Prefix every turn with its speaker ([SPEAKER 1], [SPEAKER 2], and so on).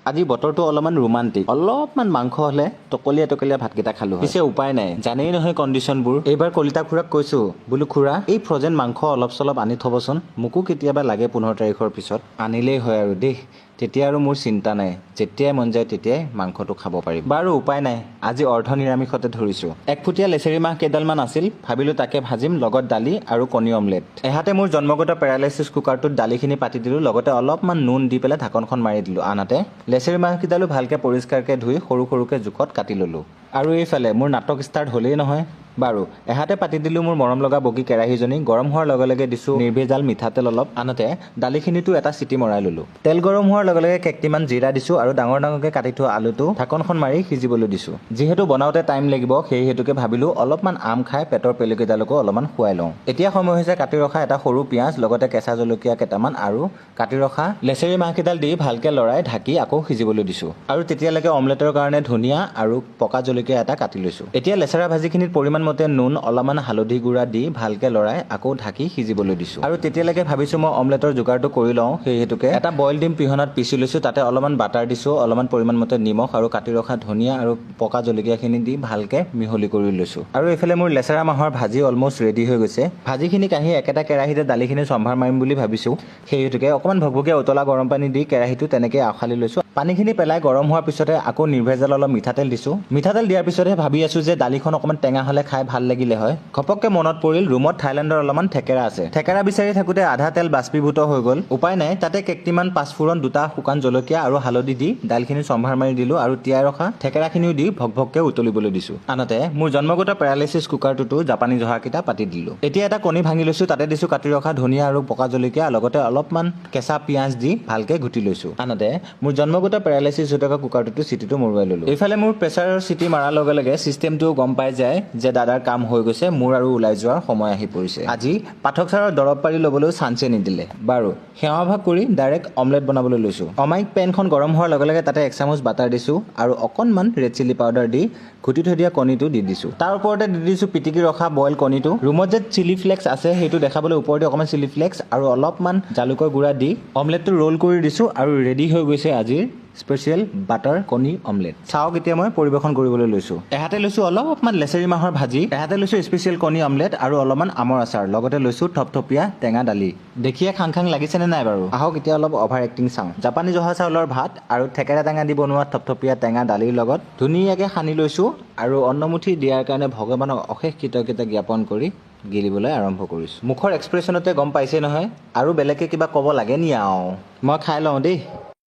[SPEAKER 1] আজি বতৰটো অলপমান ৰোমান্টিক, অলপমান মাংস হলে টকলীয়া টকলীয়া ভাতকেইটা খালো। পিছে উপায় নাই, জানেই নহয় কণ্ডিশ্যনবোৰ। এইবাৰ কলিতা খুৰাক কৈছো, বোলো খুৰা এই ফ্ৰজেন মাংস অলপ চলপ আনি থবচোন, মোকো কেতিয়াবা লাগে 15 তাৰিখৰ পিছত। আনিলেই হয় আৰু দেই, তেতিয়া আৰু মোৰ চিন্তা নাই, যেতিয়াই মন যায় তেতিয়াই মাংসটো খাব পাৰিম। বাৰু উপায় নাই, আজি অৰ্ধ নিৰামিষতে ধৰিছো। একফুটীয়া লেচেৰী মাহ কেইডালমান আছিল, ভাবিলো তাকে ভাজিম, লগত দালি আৰু কণী অমলেট। এহাতে মোৰ জন্মগত পেৰালাইচিছ কুকাৰটোত দালিখিনি পাতি দিলো, লগতে অলপমান নুন দি পেলাই ঢাকনখন মাৰি দিলো। আনহাতে লেচেৰী মাহকেইডালো ভালকৈ পৰিষ্কাৰকৈ ধুই সৰু সৰুকৈ জোখত কাটি ল'লো। আৰু এইফালে মোৰ নাটক ষ্টাৰ্ট হ'লেই নহয়। বাৰু এহাতে পাতি দিলোঁ মোৰ মৰম লগা বগী কেৰাহীজনী, গৰম হোৱাৰ লগে লগে দিছোঁ নিৰ্ভেজাল মিঠাতেল অলপ। আনহাতে দালিখিনিতো এটা চিটি মৰাই ল'লোঁ। তেল গৰম হোৱাৰ লগে লগে কেইটিমান জিৰা দিছোঁ আৰু ডাঙৰ ডাঙৰকৈ কাটি থোৱা আলুটো ঢাকনখন মাৰি সিজিবলৈ দিছোঁ। যিহেতু বনাওঁতে টাইম লাগিব, সেই হেতুকে ভাবিলোঁ অলপমান আম খাই পেটৰ পেলুকেইডালকো অলপমান খুৱাই লওঁ। এতিয়া সময় হৈছে কাটি ৰখা এটা সৰু পিঁয়াজ, লগতে কেঁচা জলকীয়া কেইটামান আৰু কাটি ৰখা লেচেৰী মাহকেইডাল দি ভালকৈ লৰাই ঢাকি আকৌ সিজিবলৈ দিছোঁ। আৰু তেতিয়ালৈকে অমলেটৰ কাৰণে ধনিয়া আৰু পকা জলকীয়া এটা কাটি লৈছোঁ। এতিয়া লেচেৰা ভাজিখিনিত পৰিমাণ মতে নুন, অলপমান হালধি গুড়া দি ভালকৈ লৰাই আকৌ ঢাকি সিজিবলৈ দিছোঁ। আৰু তেতিয়ালৈকে ভাবিছোঁ মই অমলেটৰ যোগাৰটো কৰি লওঁ, সেই হেতুকে এটা বইল ডিম পিহনাত পিচি লৈছোঁ, তাতে অলপমান বাটাৰ দিছোঁ, অলপমান পৰিমাণ মতে নিমখ আৰু কাটি ৰখা ধনিয়া আৰু পকা জলকীয়াখিনি দি ভালকৈ মিহলি কৰি লৈছোঁ। আৰু এইফালে মোৰ লেচেৰা মাহৰ ভাজি অলমষ্ট ৰেডি হৈ গৈছে। ভাজিখিনি কাঢ়ি একেটা কেৰাহীতে দালিখিনি চম্ভাৰ মাৰিম বুলি ভাবিছোঁ, সেই হেতুকে অকণমান ভকভকীয়া উতলা গৰম পানী দি কেৰাহীটো তেনেকৈ আউখালি লৈছোঁ। পানীখিনি পেলাই গৰম হোৱাৰ পিছতে আকৌ নিৰ্ভেজাল অলপ মিঠাতেল দিছোঁ। মিঠাতেল দিয়াৰ পিছতহে ভাবি আছোঁ যে দালিখন অকণমান টেঙা হ'লে খাই ভাল লাগিলে হয়। ঘপককৈ মনত পৰিল ৰুমত থাইলেণ্ডৰ অলপমান থেকেৰা আছে। থেকেৰা বিচাৰি থাকোঁতে আধা তেল বাষ্পীভূত হৈ গ'ল। উপায় নাই, তাতে কেইটিমান পাঁচফোৰণ, দুটা শুকান জলকীয়া আৰু হালধি দি দাইলখিনি চম্ভাৰ মাৰি দিলোঁ আৰু তিয়াই ৰখা থেকেৰাখিনিও দি ভকভককৈ উতলিবলৈ দিছোঁ। আনহাতে মোৰ জন্মগত পেৰালাইচিছ কুকাৰটোতো জাপানী জহাকেইটা পাতি দিলোঁ। এতিয়া এটা কণী ভাঙি লৈছোঁ, তাতে দিছোঁ কাটি ৰখা ধনিয়া আৰু পকা জলকীয়া, লগতে অলপমান কেঁচা পিঁয়াজ দি ভালকৈ ঘুটি লৈছোঁ। আনহাতে মোৰ জন্মগত পেৰালাইচিছ হৈ থকা কুকাৰটোতো চিটিটো মৰুৱাই ল'লোঁ। এইফালে মোৰ প্ৰেছাৰৰ চিটি মৰাৰ লগে লগে চিষ্টেমটোও গম পাই যায় যে দাদাৰ কাম হৈ গৈছে, মোৰ আৰু ওলাই যোৱাৰ সময় আহি পৰিছে। আজি পাঠক ছাৰৰ দৰৱ পাৰি ল'বলৈও চান্সে নিদিলে। বাৰু সেৱা ভাগ কৰি ডাইৰেক্ট অমলেট বনাবলৈ লৈছোঁ। অমায়িক পেনখন গৰম হোৱাৰ লগে লগে তাতে 1 চামুচ বাটাৰ দিছোঁ আৰু অকণমান ৰেড চিলি পাউডাৰ দি ঘুটি থৈ দিয়া কণীটো দি দিছোঁ। তাৰ ওপৰতে দি দিছোঁ পিটিকি ৰখা বইল কণীটো। ৰুমত যে চিলি ফ্লেক্স আছে সেইটো দেখাবলৈ ওপৰতে অকণমান চিলি ফ্লেক্স আৰু অলপমান জালুকৰ গুড়া দি অমলেটটো ৰোল কৰি দিছোঁ আৰু ৰেডি হৈ গৈছে আজিৰ স্পেচিয়েল বাটাৰ কণী অমলেট। চাওক এতিয়া মই পৰিৱেশন কৰিবলৈ লৈছোঁ। এহাতে লৈছোঁ অলপমান লেচেৰী মাহৰ ভাজি, এহাতে লৈছোঁ স্পেচিয়েল কণী অমলেট আৰু অলপমান আমৰ আচাৰ, লগতে লৈছোঁ থপথপীয়া টেঙা দালি। দেখিয়ে খাং খাং লাগিছেনে নাই বাৰু? আহক এতিয়া অলপ অভাৰ এক্টিং চাওঁ। জাপানী জহা চাউলৰ ভাত আৰু থেকেৰা টেঙা দি বনোৱা থপথপীয়া টেঙা দালিৰ লগত ধুনীয়াকৈ সানি লৈছোঁ আৰু অন্নমুঠি দিয়াৰ কাৰণে ভগৱানক অশেষ কৃতজ্ঞতা জ্ঞাপন কৰি গিলিবলৈ আৰম্ভ কৰিছোঁ। মুখৰ এক্সপ্ৰেশ্যনতে গম পাইছে নহয়, আৰু বেলেগকৈ কিবা ক'ব লাগে নি আৰু? মই খাই লওঁ দেই।